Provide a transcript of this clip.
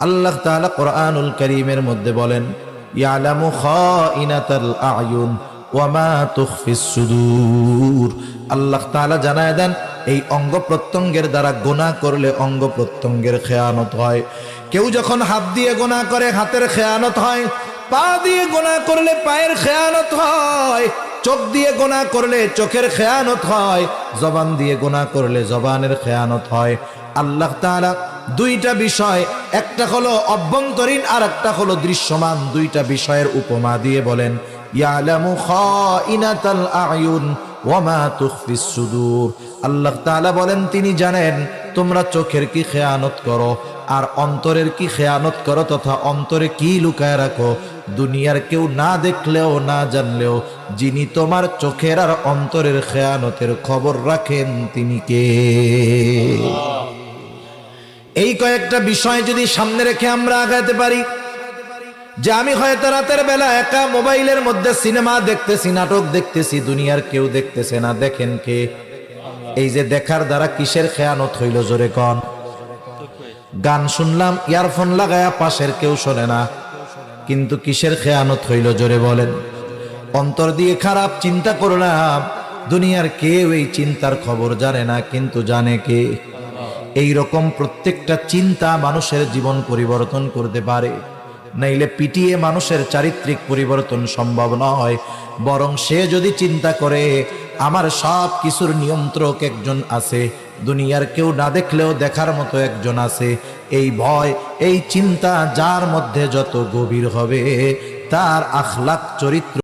আল্লাহ তাআলা কোরআনুল কারীমের মধ্যে বলেন, ইয়ালামু খাইনাতাল আয়ুন ওয়া মা তুখফিস সুদূর। আল্লাহ তাআলা জানায় দেন, এই অঙ্গ প্রত্যঙ্গের দ্বারা গুনাহ করলে অঙ্গ প্রত্যঙ্গের খেয়ানত হয়। কেউ যখন হাত দিয়ে গুনাহ করে হাতের খেয়ানত হয়, পা দিয়ে গুনাহ করলে পায়ের খেয়ানত হয়, চোখ দিয়ে গুনাহ করলে চোখের খেয়ানত হয়, জবান দিয়ে গুনাহ করলে জবানের খেয়ানত হয়। আল্লাহ তাআলা দুইটা বিষয়, একটা হলো অভ্যন্তরীণ আর একটা হলো দৃশ্যমান, দুইটা বিষয়ের উপমা দিয়ে বলেন, ইয়ালামু খাইনাতাল আয়ুন ওয়া মা তুখফিস সুদূর। আল্লাহ তাআলা বলেন, তিনি জানেন তোমরা চোখের কি খেয়ানত করো আর অন্তরের কি খেয়ানত করো, তথা অন্তরে কি লুকায় রাখো। দুনিয়ার কেউ না দেখলেও না জানলেও যিনি তোমার চোখের আর অন্তরের খেয়ানতের খবর রাখেন তিনি কে? এই কয়েকটা বিষয় যদি সামনে রেখে আমরা আগাতে পারি, যে আমি হয়তো রাতের বেলা একা মোবাইলের মধ্যে সিনেমা দেখতেছি, নাটক দেখতেছি, দুনিয়ার কেউ দেখতেছে না, দেখেন কে? এই যে দেখার দ্বারা কিসের খেয়ানত হইল জোরে কন? গান শুনলাম ইয়ারফোন লাগায়া, পাশের কেউ শোনে না, কিন্তু কিসের খেয়ানত হইল জোরে বলেন? অন্তর দিয়ে খারাপ চিন্তা করলাম, দুনিয়ার কেউ এই চিন্তার খবর জানে না, কিন্তু জানে কে? এই রকম প্রত্যেকটা চিন্তা মানুষের জীবন পরিবর্তন করতে পারে। নাইলে পিটিয়ে মানুষের চারিত্রিক পরিবর্তন সম্ভব নয়। বরং সে যদি চিন্তা করে আমার সব কিছুর নিয়ন্ত্রক একজন আছে, দুনিয়ার কেউ না দেখলেও দেখার মতো একজন আছে, এই ভয় এই চিন্তা যার মধ্যে যত গভীর হবে, তার আখলাক চরিত্র